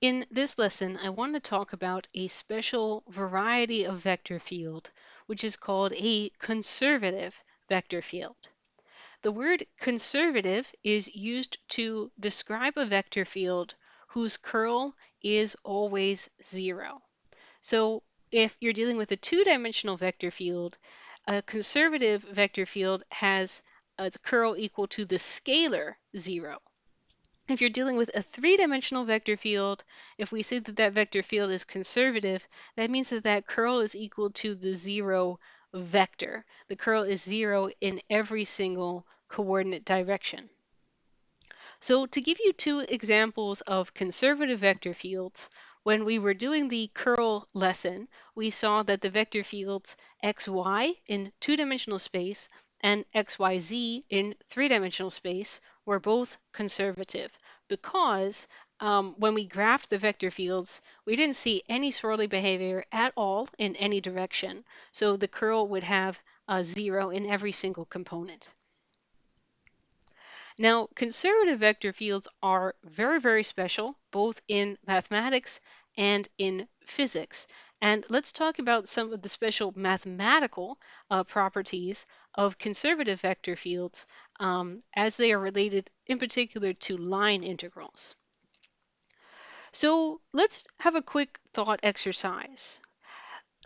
In this lesson, I want to talk about a special variety of vector field, which is called a conservative vector field. The word conservative is used to describe a vector field whose curl is always zero. So if you're dealing with a two-dimensional vector field, a conservative vector field has a curl equal to the scalar zero. If you're dealing with a three-dimensional vector field, if we say that that vector field is conservative, that means that that curl is equal to the zero vector. The curl is zero in every single coordinate direction. So to give you two examples of conservative vector fields, when we were doing the curl lesson, we saw that the vector fields xy in two-dimensional space and xyz in three-dimensional space were both conservative because when we graphed the vector fields, we didn't see any swirly behavior at all in any direction. So the curl would have a zero in every single component. Now, conservative vector fields are very, very special, both in mathematics and in physics. And let's talk about some of the special mathematical properties of conservative vector fields as they are related in particular to line integrals. So let's have a quick thought exercise.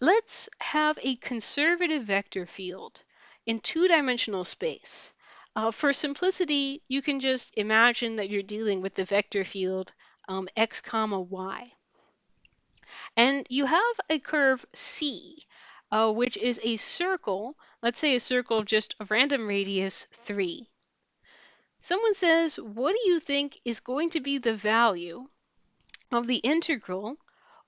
Let's have a conservative vector field in two-dimensional space. For simplicity, you can just imagine that you're dealing with the vector field x comma y. And you have a curve C, which is a circle, let's say a circle of just a random radius 3. Someone says, what do you think is going to be the value of the integral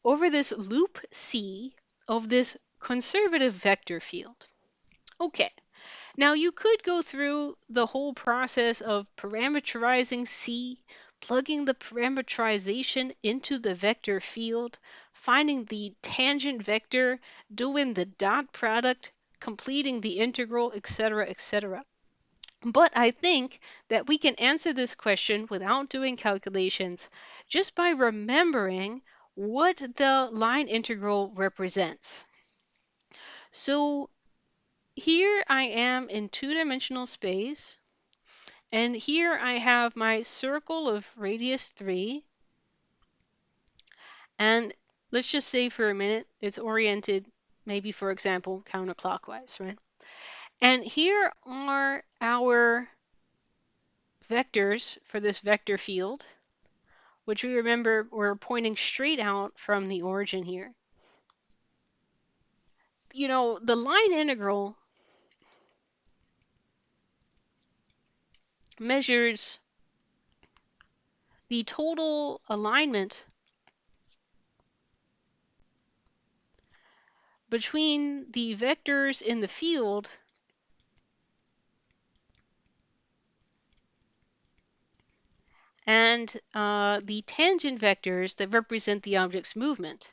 over this loop C of this conservative vector field? Okay, now you could go through the whole process of parameterizing C, plugging the parameterization into the vector field, finding the tangent vector, doing the dot product, completing the integral, etc., etc. But I think that we can answer this question without doing calculations just by remembering what the line integral represents. So here I am in two-dimensional space, and here I have my circle of radius 3, and let's just say for a minute it's oriented, maybe for example, counterclockwise, right? And here are our vectors for this vector field, which we remember we're pointing straight out from the origin here. You know, the line integral measures the total alignment between the vectors in the field and the tangent vectors that represent the object's movement.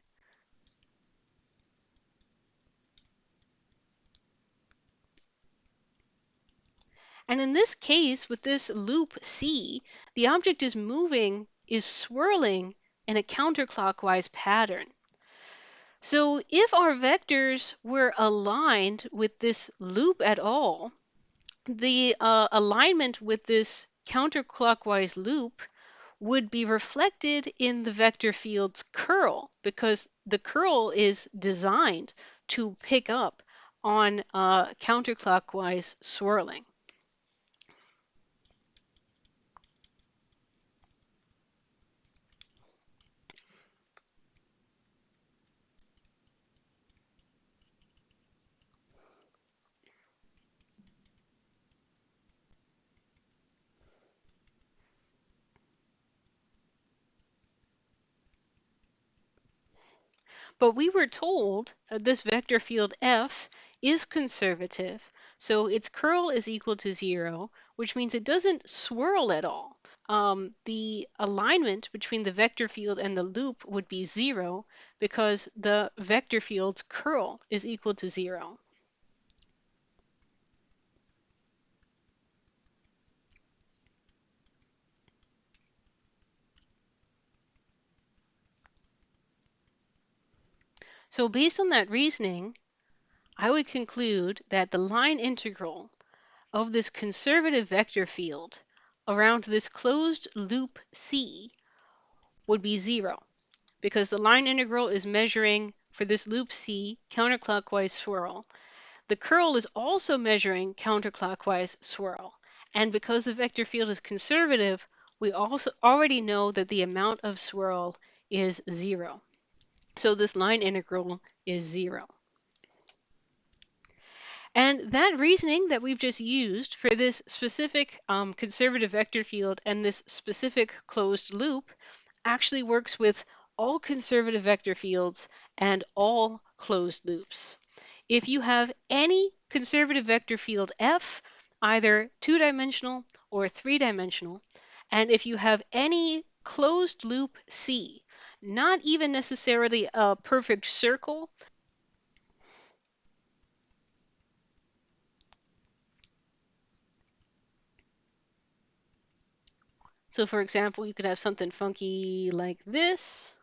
And in this case, with this loop C, the object is swirling in a counterclockwise pattern. So if our vectors were aligned with this loop at all, the alignment with this counterclockwise loop would be reflected in the vector field's curl, because the curl is designed to pick up on counterclockwise swirling. But we were told this vector field F is conservative, so its curl is equal to 0, which means it doesn't swirl at all. The alignment between the vector field and the loop would be 0 because the vector field's curl is equal to 0. So based on that reasoning, I would conclude that the line integral of this conservative vector field around this closed loop C would be 0, because the line integral is measuring for this loop C counterclockwise swirl. The curl is also measuring counterclockwise swirl. And because the vector field is conservative, we also already know that the amount of swirl is 0. So this line integral is 0. And that reasoning that we've just used for this specific conservative vector field and this specific closed loop actually works with all conservative vector fields and all closed loops. If you have any conservative vector field F, either two-dimensional or three-dimensional, and if you have any closed loop C, not even necessarily a perfect circle. So for example, you could have something funky like this,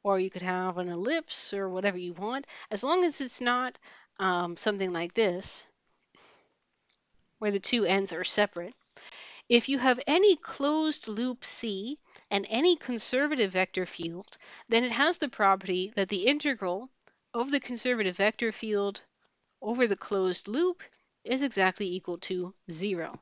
or you could have an ellipse or whatever you want, as long as it's not something like this, where the two ends are separate. If you have any closed loop C and any conservative vector field, then it has the property that the integral of the conservative vector field over the closed loop is exactly equal to 0.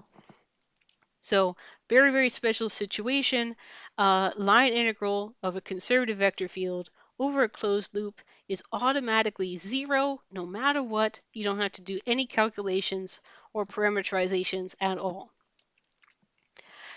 So very, very special situation. Line integral of a conservative vector field over a closed loop is automatically 0 no matter what. You don't have to do any calculations or parameterizations at all.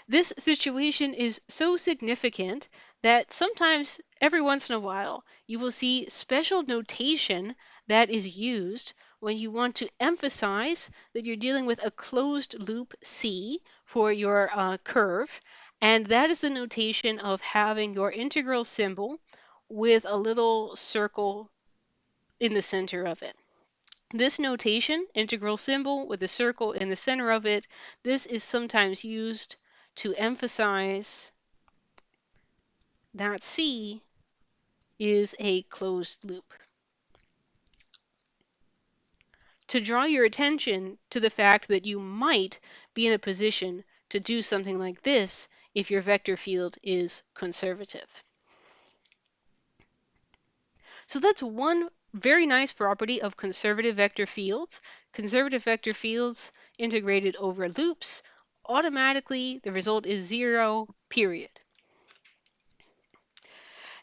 This situation is so significant that sometimes, every once in a while, you will see special notation that is used when you want to emphasize that you're dealing with a closed loop C for your curve, and that is the notation of having your integral symbol with a little circle in the center of it. This notation, integral symbol with a circle in the center of it, this is sometimes used to emphasize that C is a closed loop. To draw your attention to the fact that you might be in a position to do something like this if your vector field is conservative. So that's one very nice property of conservative vector fields. Conservative vector fields integrated over loops, automatically the result is 0, period.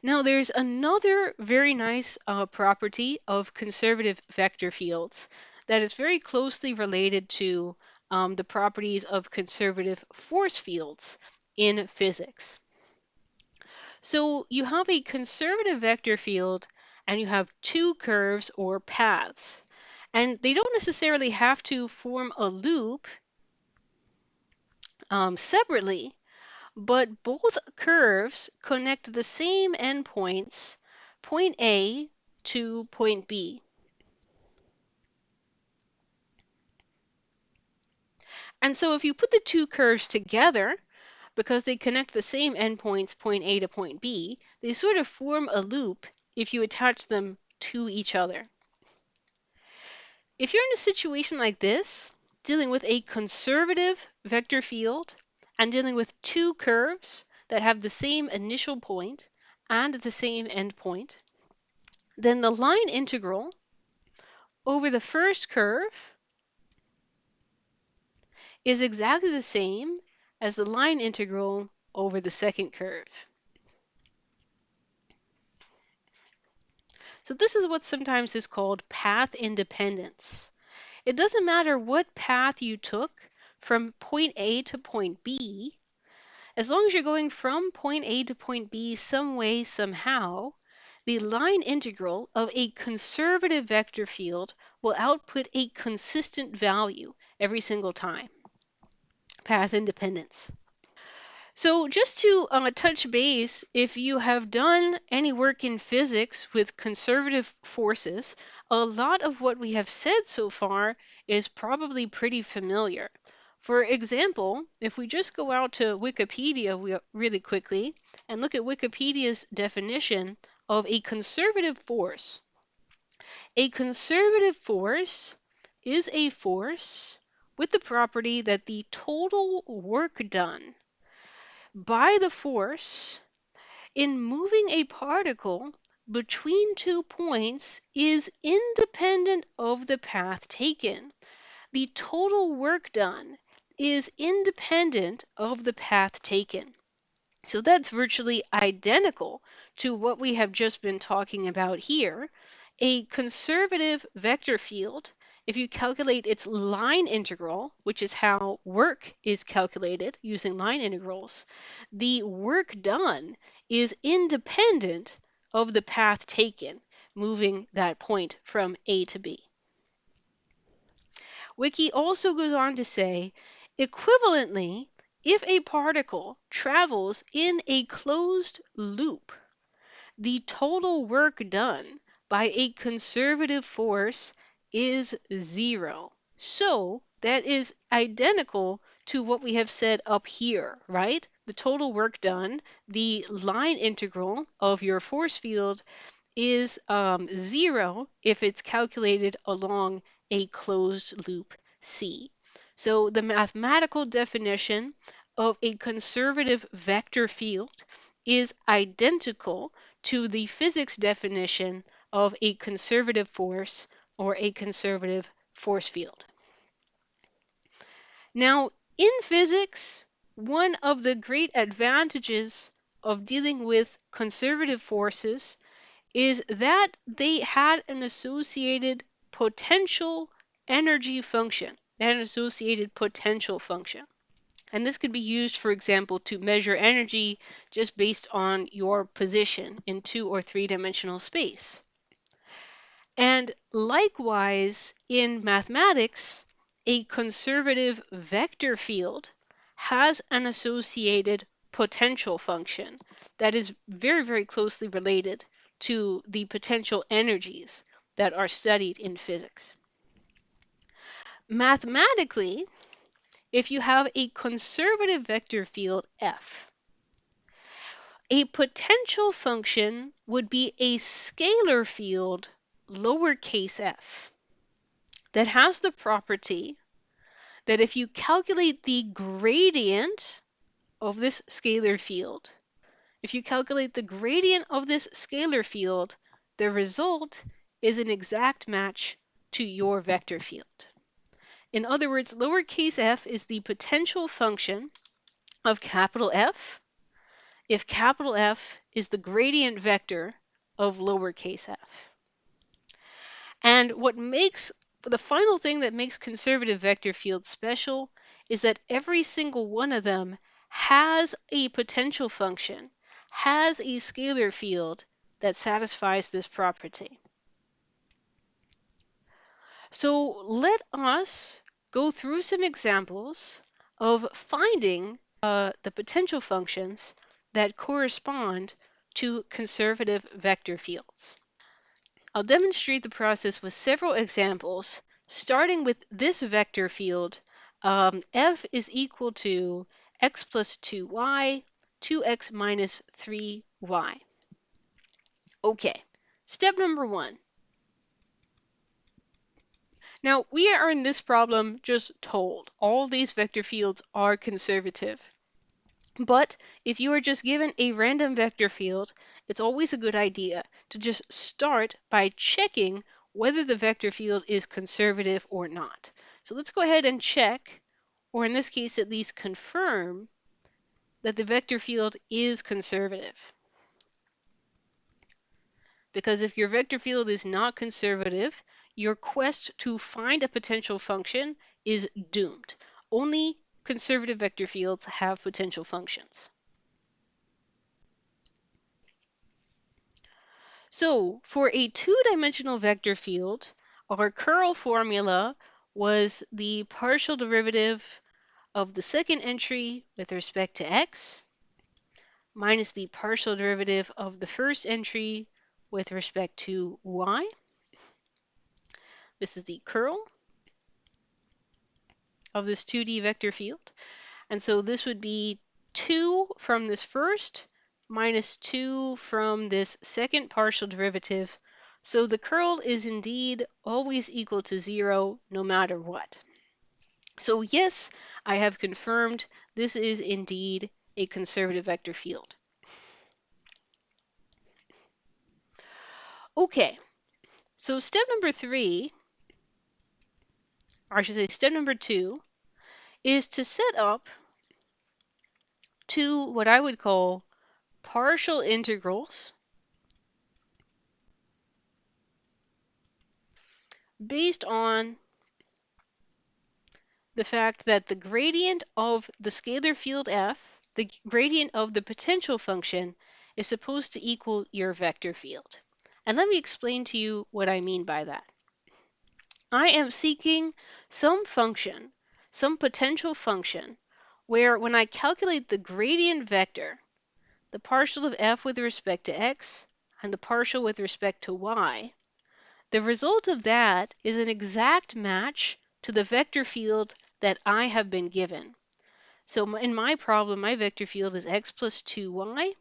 Now there's another very nice property of conservative vector fields that is very closely related to the properties of conservative force fields in physics. So you have a conservative vector field and you have two curves or paths. And they don't necessarily have to form a loop separately, but both curves connect the same endpoints, point A to point B. And so if you put the two curves together, because they connect the same endpoints, point A to point B, they sort of form a loop if you attach them to each other. If you're in a situation like this, dealing with a conservative vector field and dealing with two curves that have the same initial point and the same endpoint, then the line integral over the first curve is exactly the same as the line integral over the second curve. So this is what sometimes is called path independence. It doesn't matter what path you took from point A to point B, as long as you're going from point A to point B some way, somehow, the line integral of a conservative vector field will output a consistent value every single time. Path independence. So just to touch base, if you have done any work in physics with conservative forces, a lot of what we have said so far is probably pretty familiar. For example, if we just go out to Wikipedia really quickly and look at Wikipedia's definition of a conservative force, A conservative force is a force with the property that the total work done by the force in moving a particle between 2 points is independent of the path taken. The total work done is independent of the path taken. So that's virtually identical to what we have just been talking about here. A conservative vector field, if you calculate its line integral, which is how work is calculated using line integrals, the work done is independent of the path taken, moving that point from A to B. Wiki also goes on to say, equivalently, if a particle travels in a closed loop, the total work done by a conservative force is zero. So that is identical to what we have said up here, right? The total work done, the line integral of your force field is zero if it's calculated along a closed loop C. So the mathematical definition of a conservative vector field is identical to the physics definition of a conservative force or a conservative force field. Now, in physics, one of the great advantages of dealing with conservative forces is that they had an associated potential energy function, an associated potential function. And this could be used, for example, to measure energy just based on your position in 2 or 3-dimensional space. And likewise, in mathematics, a conservative vector field has an associated potential function that is very, very closely related to the potential energies that are studied in physics. Mathematically, if you have a conservative vector field F, a potential function would be a scalar field lowercase f that has the property that if you calculate the gradient of this scalar field, if you calculate the gradient of this scalar field, the result is an exact match to your vector field. In other words, lowercase f is the potential function of capital F if capital F is the gradient vector of lowercase f. And the final thing that makes conservative vector fields special is that every single one of them has a potential function, has a scalar field that satisfies this property. So let us go through some examples of finding the potential functions that correspond to conservative vector fields. I'll demonstrate the process with several examples, starting with this vector field. F is equal to x plus 2y, 2x minus 3y. Okay, step number 1. Now, we are in this problem just told all these vector fields are conservative. But if you are just given a random vector field, it's always a good idea to just start by checking whether the vector field is conservative or not. So let's go ahead and check, or in this case at least confirm, that the vector field is conservative. Because if your vector field is not conservative, your quest to find a potential function is doomed. Only conservative vector fields have potential functions. So for a 2-dimensional vector field, our curl formula was the partial derivative of the second entry with respect to x minus the partial derivative of the first entry with respect to y. This is the curl of this 2D vector field. And so this would be 2 from this first minus 2 from this second partial derivative So the curl is indeed always equal to 0 no matter what. So yes, I have confirmed this is indeed a conservative vector field. Okay, so step number 3, or I should say step number 2, is to set up two what I would call partial integrals based on the fact that the gradient of the scalar field f, the gradient of the potential function, is supposed to equal your vector field. And let me explain to you what I mean by that. I am seeking some function, some potential function, where when I calculate the gradient vector, the partial of f with respect to x and the partial with respect to y, the result of that is an exact match to the vector field that I have been given. So in my problem, my vector field is x plus 2y,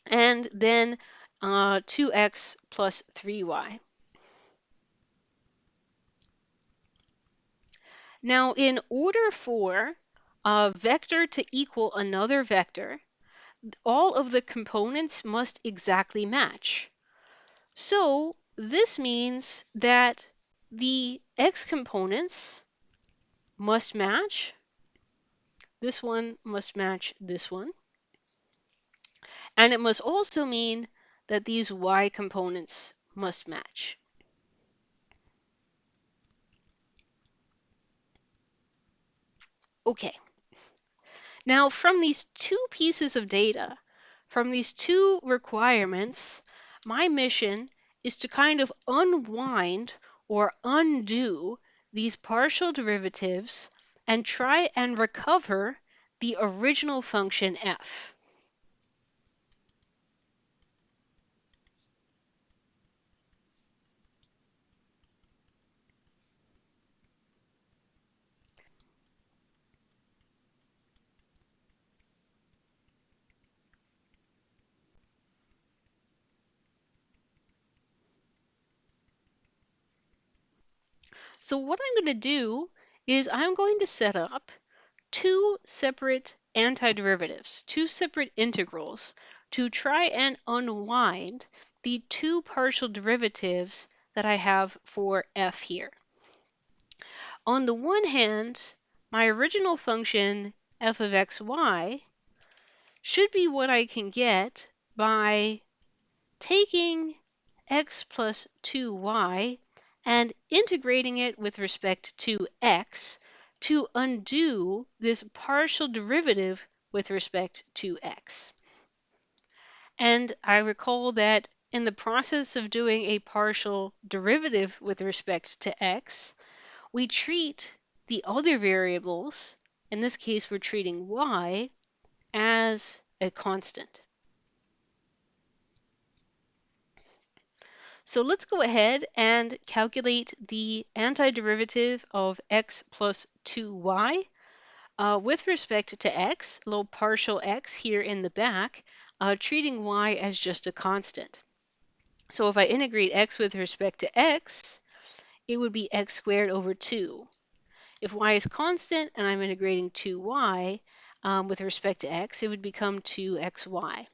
and then 2x plus 3y. Now, in order for a vector to equal another vector, all of the components must exactly match. So this means that the x components must match. This one must match this one. And it must also mean that these y components must match. Okay. Now, from these two pieces of data, from these two requirements, my mission is to kind of unwind or undo these partial derivatives and try and recover the original function f. So what I'm going to do is I'm going to set up two separate antiderivatives, two separate integrals, to try and unwind the two partial derivatives that I have for f here. On the one hand, my original function f of xy should be what I can get by taking x plus 2y and integrating it with respect to x to undo this partial derivative with respect to x. And I recall that in the process of doing a partial derivative with respect to x, we treat the other variables, in this case we're treating y, as a constant. So let's go ahead and calculate the antiderivative of x plus 2y with respect to x, a little partial x here in the back, treating y as just a constant. So if I integrate x with respect to x, it would be x squared over 2. If y is constant and I'm integrating 2y with respect to x, it would become 2xy.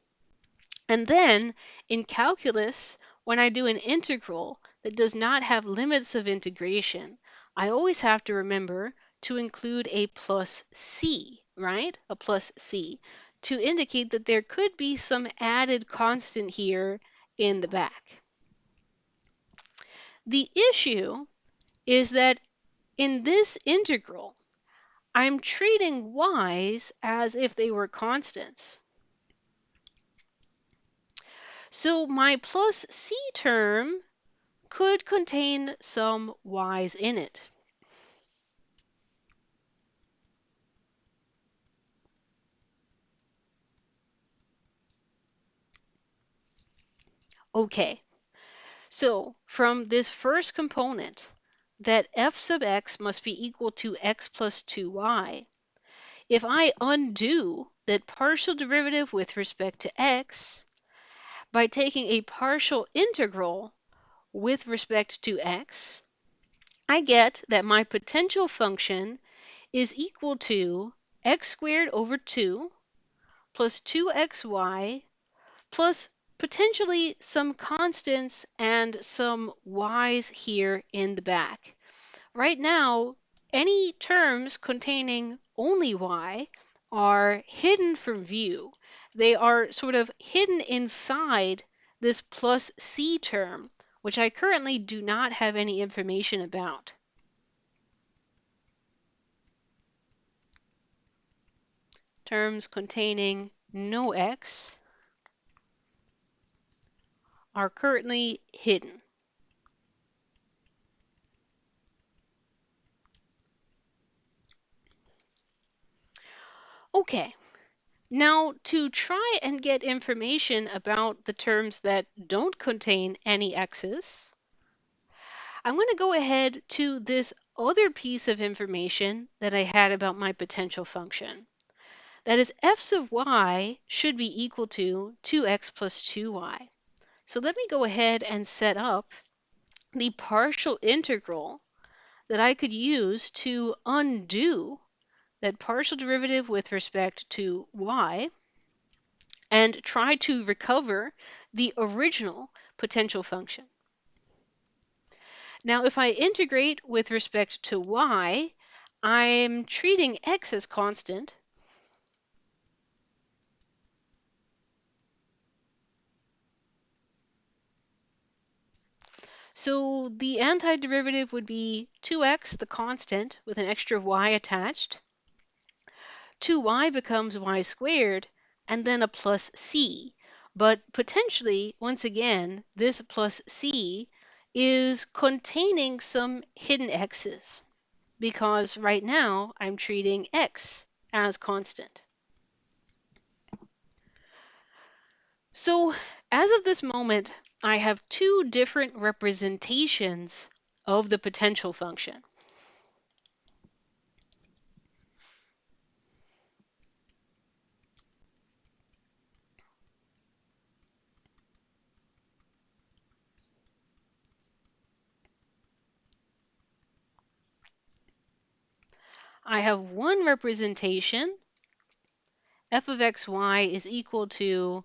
And then in calculus, when I do an integral that does not have limits of integration, I always have to remember to include a plus c, right? A plus c, to indicate that there could be some added constant here in the back. The issue is that in this integral, I'm treating y's as if they were constants. So my plus c term could contain some y's in it. Okay, so from this first component, that f sub x must be equal to x plus 2y, if I undo that partial derivative with respect to x by taking a partial integral, with respect to x, I get that my potential function is equal to x squared over 2 plus 2xy plus potentially some constants and some y's here in the back. Right now, any terms containing only y are hidden from view. They are sort of hidden inside this plus c term, which I currently do not have any information about. Terms containing no x are currently hidden. Okay, now to try and get information about the terms that don't contain any x's, I'm going to go ahead to this other piece of information that I had about my potential function. That is, f sub y should be equal to 2x plus 2y. So let me go ahead and set up the partial integral that I could use to undo that partial derivative with respect to y and try to recover the original potential function. Now, if I integrate with respect to y, I'm treating x as constant. So the antiderivative would be 2x, the constant, with an extra y attached. 2y becomes y squared, and then a plus c. But potentially, once again, this plus c is containing some hidden x's, because right now I'm treating x as constant. So as of this moment, I have two different representations of the potential function. I have one representation, f of xy is equal to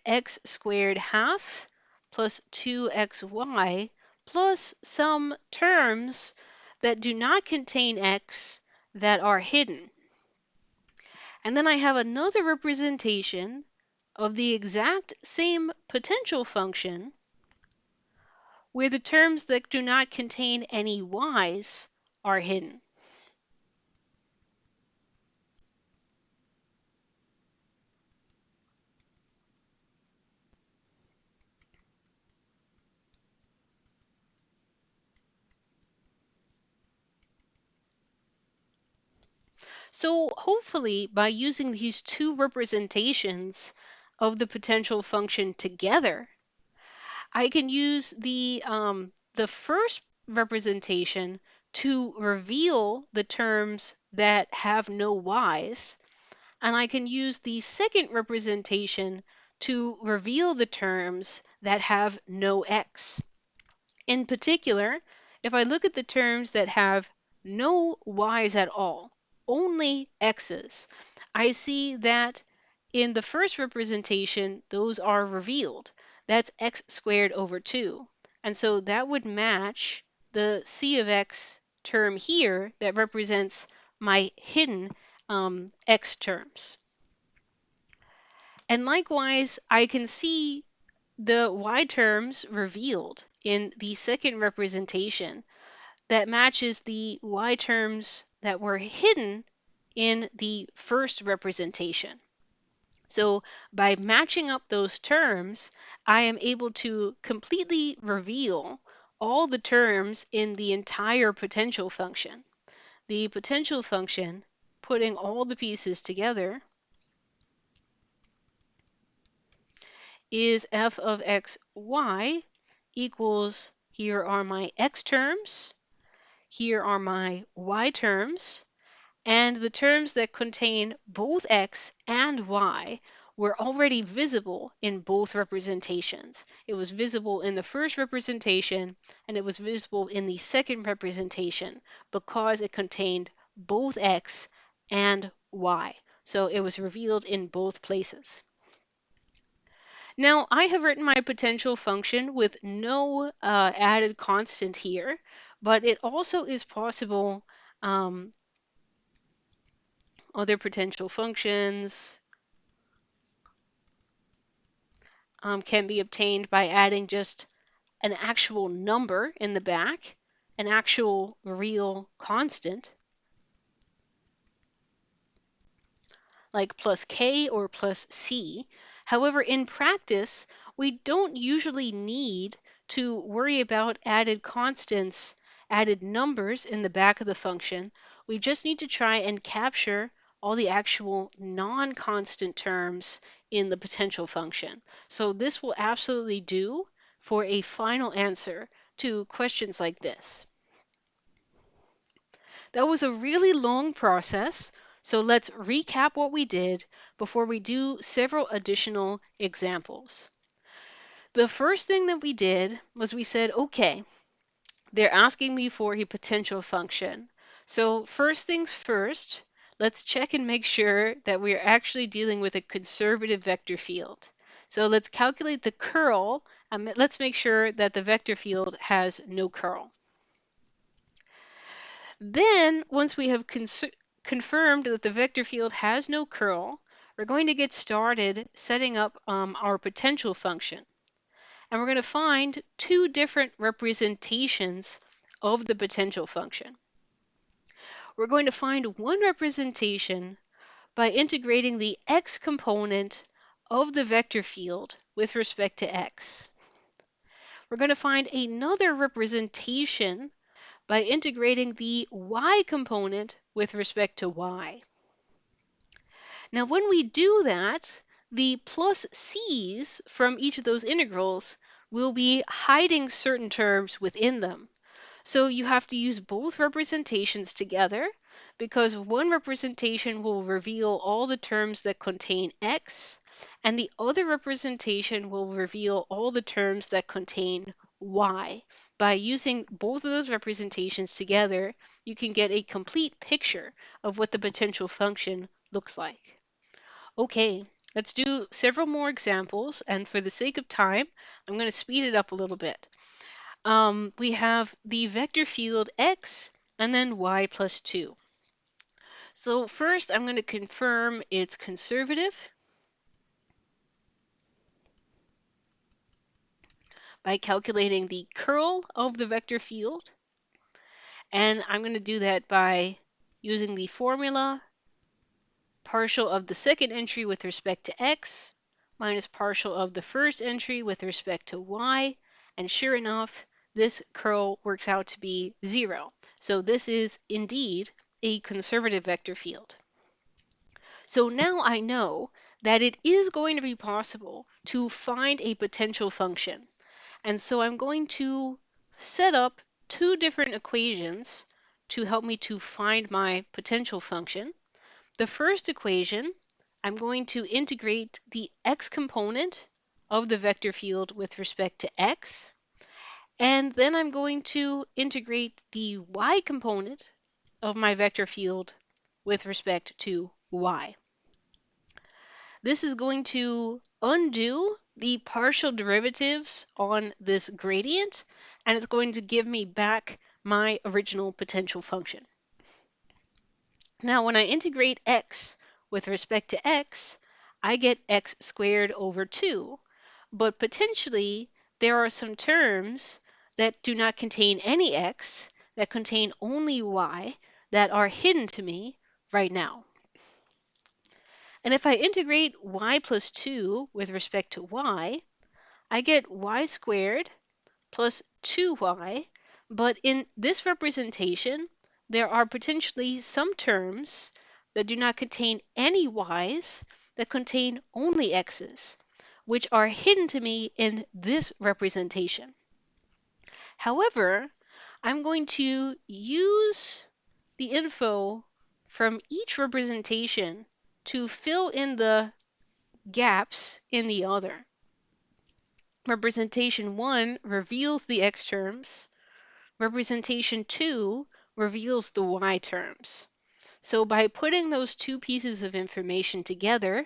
x squared half plus 2xy plus some terms that do not contain x that are hidden. And then I have another representation of the exact same potential function where the terms that do not contain any y's are hidden. So hopefully by using these two representations of the potential function together, I can use the first representation to reveal the terms that have no y's, and I can use the second representation to reveal the terms that have no x. In particular, if I look at the terms that have no y's at all, only x's, I see that in the first representation, those are revealed. That's x squared over 2. And so that would match the c of x term here that represents my hidden x terms. And likewise, I can see the y terms revealed in the second representation that matches the y terms that were hidden in the first representation. So by matching up those terms, I am able to completely reveal all the terms in the entire potential function. The potential function, putting all the pieces together, is f of x y equals, here are my x terms, here are my y terms, and the terms that contain both x and y were already visible in both representations. It was visible in the first representation and it was visible in the second representation because it contained both x and y. So it was revealed in both places. Now, I have written my potential function with no added constant here, but it also is possible other potential functions can be obtained by adding just an actual number in the back, an actual real constant, like plus k or plus c. However, in practice, we don't usually need to worry about added constants, added numbers in the back of the function. We just need to try and capture all the actual non-constant terms in the potential function. So this will absolutely do for a final answer to questions like this. That was a really long process, so let's recap what we did before we do several additional examples. The first thing that we did was we said, okay, they're asking me for a potential function. So first things first, let's check and make sure that we are actually dealing with a conservative vector field. So let's calculate the curl, and let's make sure that the vector field has no curl. Then, once we have confirmed that the vector field has no curl, we're going to get started setting up our potential function. And we're going to find two different representations of the potential function. We're going to find one representation by integrating the x component of the vector field with respect to x. We're going to find another representation by integrating the y component with respect to y. Now, when we do that, the plus c's from each of those integrals will be hiding certain terms within them. So you have to use both representations together because one representation will reveal all the terms that contain x, and the other representation will reveal all the terms that contain y. By using both of those representations together, you can get a complete picture of what the potential function looks like. Okay, let's do several more examples, and for the sake of time, I'm going to speed it up a little bit. We have the vector field x and then y plus 2. So first I'm going to confirm it's conservative by calculating the curl of the vector field. And I'm going to do that by using the formula partial of the second entry with respect to x minus partial of the first entry with respect to y. And sure enough, this curl works out to be 0. So this is indeed a conservative vector field. So now I know that it is going to be possible to find a potential function. And so I'm going to set up two different equations to help me to find my potential function. The first equation, I'm going to integrate the x component of the vector field with respect to x. And then I'm going to integrate the y component of my vector field with respect to y. This is going to undo the partial derivatives on this gradient, and it's going to give me back my original potential function. Now, when I integrate x with respect to x, I get x squared over 2. But potentially, there are some terms that do not contain any x, that contain only y, that are hidden to me right now. And if I integrate y plus 2 with respect to y, I get y squared plus 2y. But in this representation, there are potentially some terms that do not contain any y's, that contain only x's, which are hidden to me in this representation. However, I'm going to use the info from each representation to fill in the gaps in the other. Representation 1 reveals the x terms. Representation 2 reveals the y terms. So by putting those two pieces of information together,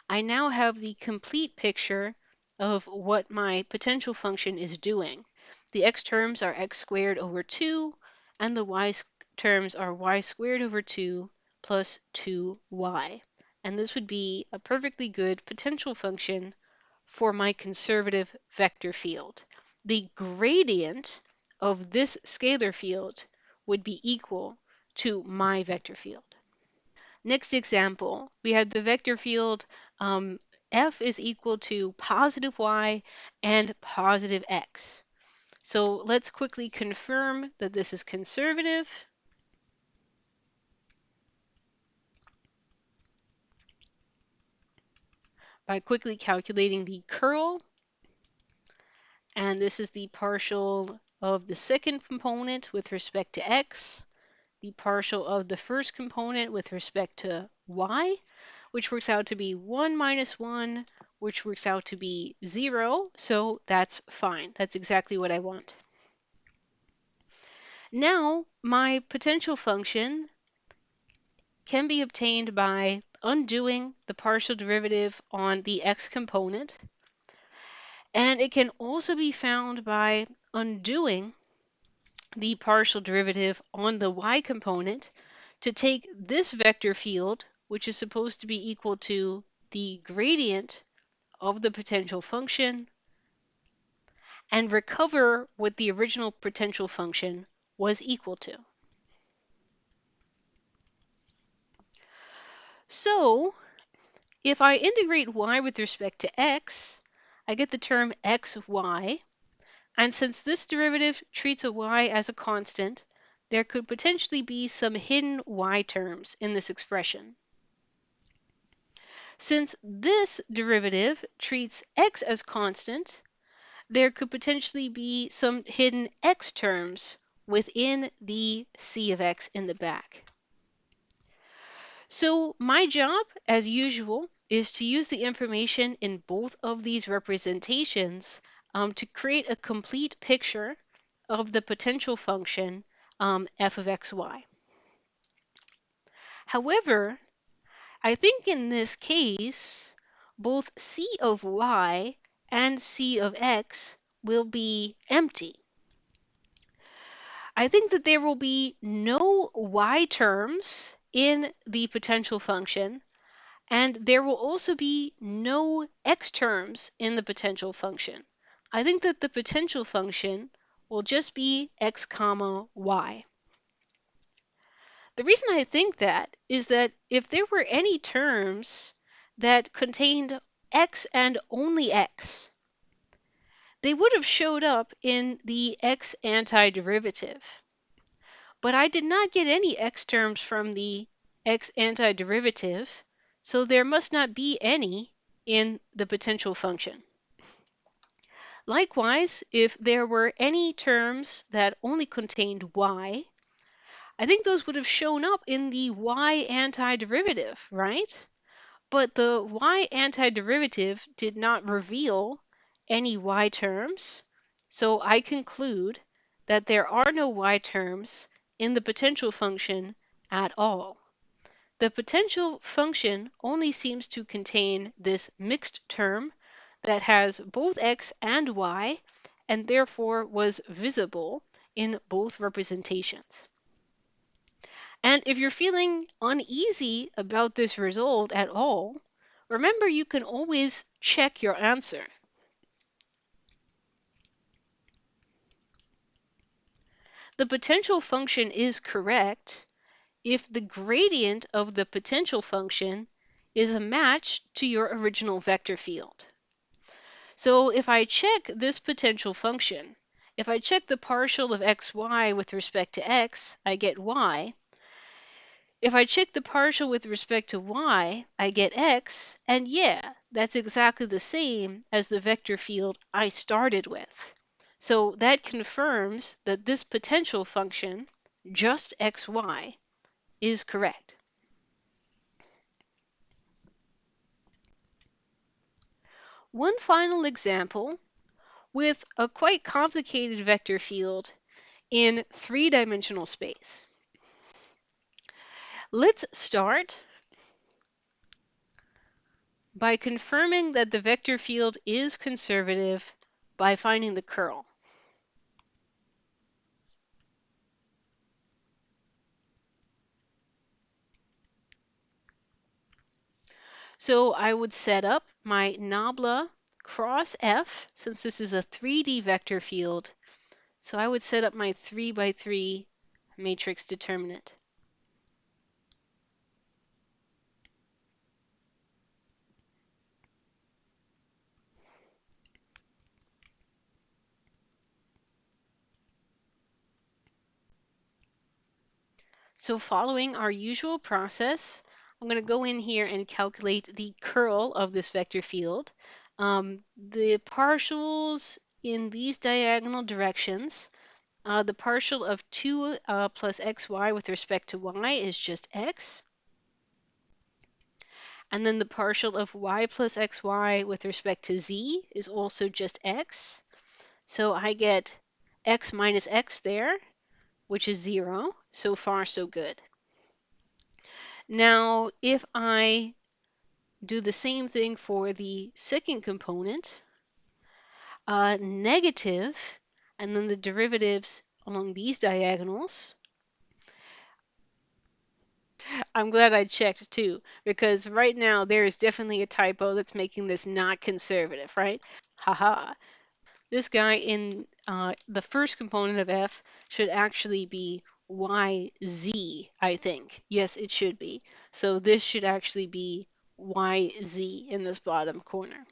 I now have the complete picture of what my potential function is doing. The x terms are x squared over 2, and the y terms are y squared over 2 plus 2y. And this would be a perfectly good potential function for my conservative vector field. The gradient of this scalar field would be equal to my vector field. Next example, we have the vector field f is equal to positive y and positive x. So let's quickly confirm that this is conservative. By quickly calculating the curl, and this is the partial of the second component with respect to x, the partial of the first component with respect to y, which works out to be 1 minus 1, which works out to be 0, so that's fine. That's exactly what I want. Now, my potential function can be obtained by undoing the partial derivative on the x component, and it can also be found by undoing the partial derivative on the y component to take this vector field, which is supposed to be equal to the gradient of the potential function, and recover what the original potential function was equal to. So if I integrate y with respect to x, I get the term xy, and since this derivative treats a y as a constant, there could potentially be some hidden y terms in this expression. Since this derivative treats x as constant, there could potentially be some hidden x terms within the c of x in the back. So my job, as usual, is to use the information in both of these representations to create a complete picture of the potential function f of xy. However, I think in this case, both c of y and c of x will be empty. I think that there will be no y terms in the potential function, and there will also be no x terms in the potential function. I think that the potential function will just be x comma y. The reason I think that is that if there were any terms that contained x and only x, they would have showed up in the x antiderivative. But I did not get any x terms from the x antiderivative, so there must not be any in the potential function. Likewise, if there were any terms that only contained y, I think those would have shown up in the y antiderivative, right? But the y antiderivative did not reveal any y terms, so I conclude that there are no y terms in the potential function at all. The potential function only seems to contain this mixed term that has both x and y, and therefore was visible in both representations. And if you're feeling uneasy about this result at all, remember you can always check your answer. The potential function is correct if the gradient of the potential function is a match to your original vector field. So if I check this potential function, if I check the partial of xy with respect to x, I get y. If I check the partial with respect to y, I get x, and yeah, that's exactly the same as the vector field I started with. So that confirms that this potential function, just xy, is correct. One final example with a quite complicated vector field in three-dimensional space. Let's start by confirming that the vector field is conservative by finding the curl. So I would set up my nabla cross F, since this is a 3D vector field. So I would set up my 3 by 3 matrix determinant. So following our usual process, I'm going to go in here and calculate the curl of this vector field. The partials in these diagonal directions, the partial of 2 plus xy with respect to y is just x. And then the partial of y plus xy with respect to z is also just x. So I get x minus x there, which is 0. So far, so good. Now, if I do the same thing for the second component, negative, and then the derivatives along these diagonals. I'm glad I checked too, because right now there is definitely a typo that's making this not conservative, right? Haha. This guy in the first component of f should actually be yz, I think. Yes, it should be. So this should actually be yz in this bottom corner.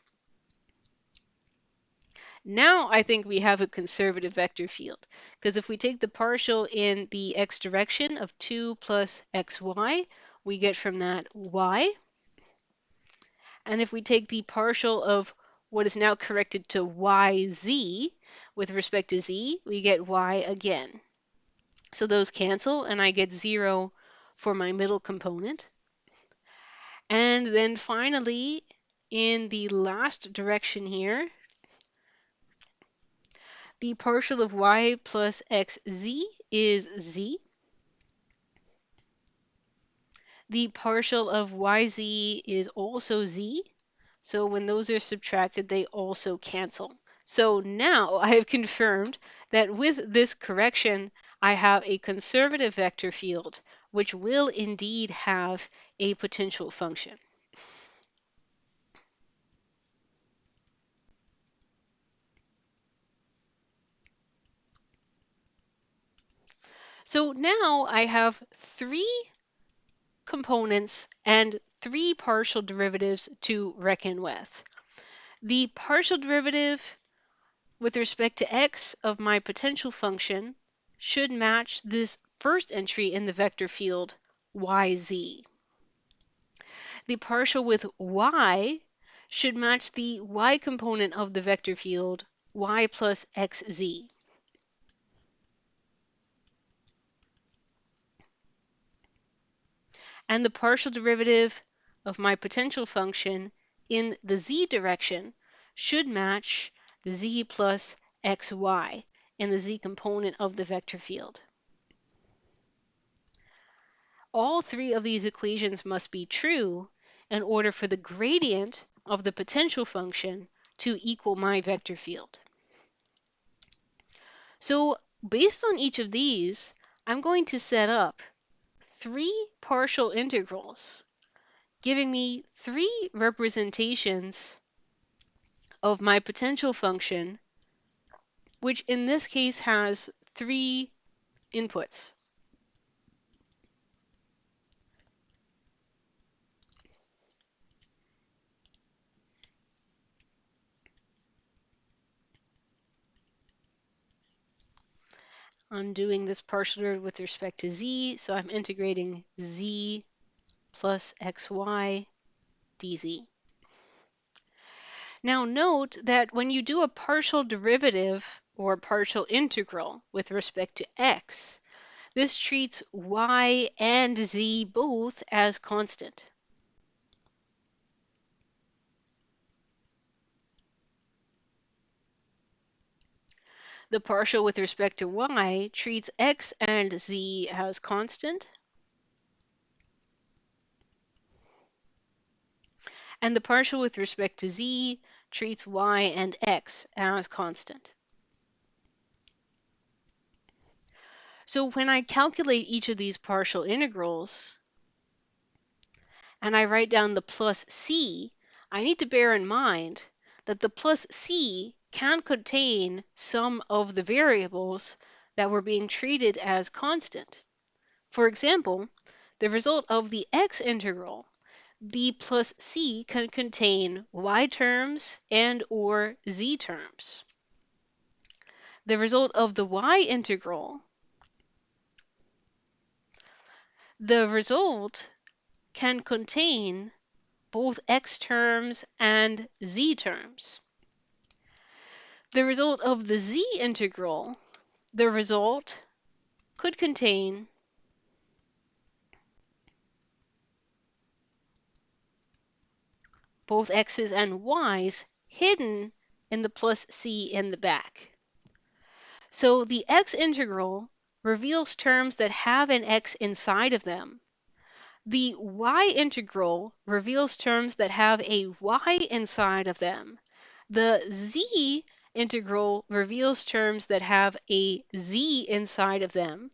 Now I think we have a conservative vector field, because if we take the partial in the x direction of 2 plus xy, we get from that y. And if we take the partial of what is now corrected to yz with respect to z, we get y again. So those cancel, and I get 0 for my middle component. And then finally, in the last direction here, the partial of y plus xz is z. The partial of yz is also z. So when those are subtracted, they also cancel. So now I have confirmed that with this correction, I have a conservative vector field, which will indeed have a potential function. So now I have 3 components and 3 partial derivatives to reckon with. The partial derivative with respect to x of my potential function should match this first entry in the vector field yz. The partial with y should match the y component of the vector field y plus xz. And the partial derivative of my potential function in the z direction should match the z plus xy in the z component of the vector field. All 3 of these equations must be true in order for the gradient of the potential function to equal my vector field. So based on each of these, I'm going to set up 3 partial integrals, giving me 3 representations of my potential function, which in this case has 3 inputs. I'm doing this partial derivative with respect to z, so I'm integrating z plus xy dz. Now note that when you do a partial derivative or partial integral with respect to x, this treats y and z both as constant. The partial with respect to y treats x and z as constant, and the partial with respect to z treats y and x as constant. So when I calculate each of these partial integrals and I write down the plus c, I need to bear in mind that the plus c can contain some of the variables that were being treated as constant. For example, the result of the x integral, the plus c can contain y terms and or z terms. The result of the y integral, the result can contain both x terms and z terms. The result of the z integral, the result could contain both x's and y's hidden in the plus c in the back. So the x integral reveals terms that have an x inside of them. The y integral reveals terms that have a y inside of them. The z integral reveals terms that have a z inside of them.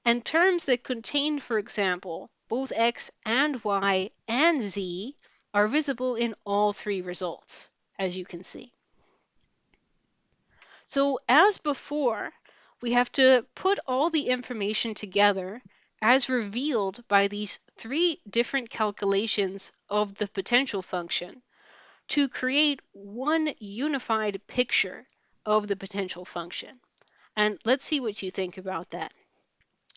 And terms that contain, for example, both x and y and z are visible in all three results, as you can see. So as before, we have to put all the information together as revealed by these three different calculations of the potential function to create one unified picture of the potential function. And let's see what you think about that.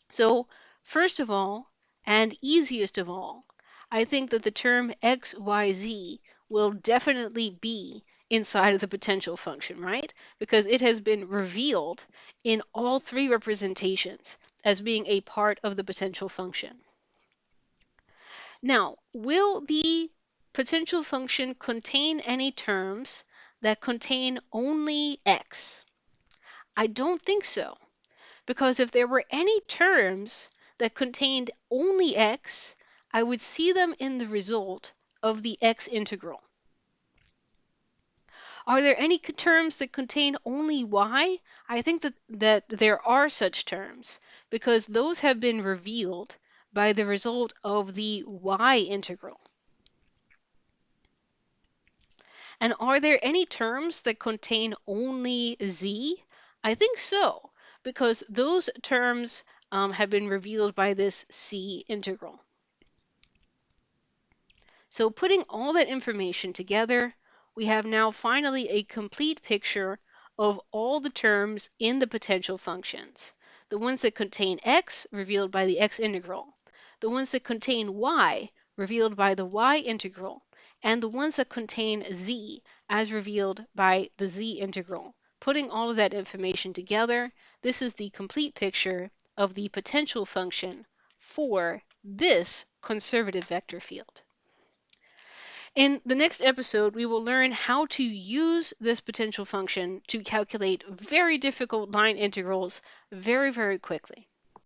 So first of all, and easiest of all, I think that the term xyz will definitely be inside of the potential function, right? Because it has been revealed in all three representations as being a part of the potential function. Now, will the potential function contain any terms that contain only x? I don't think so. Because if there were any terms that contained only x, I would see them in the result of the x integral. Are there any terms that contain only y? I think that there are such terms because those have been revealed by the result of the y integral. And are there any terms that contain only z? I think so, because those terms have been revealed by this c integral. So putting all that information together, we have now finally a complete picture of all the terms in the potential functions. The ones that contain x, revealed by the x integral. The ones that contain y, revealed by the y integral. And the ones that contain z, as revealed by the z integral. Putting all of that information together, this is the complete picture of the potential function for this conservative vector field. In the next episode, we will learn how to use this potential function to calculate very difficult line integrals very, very quickly.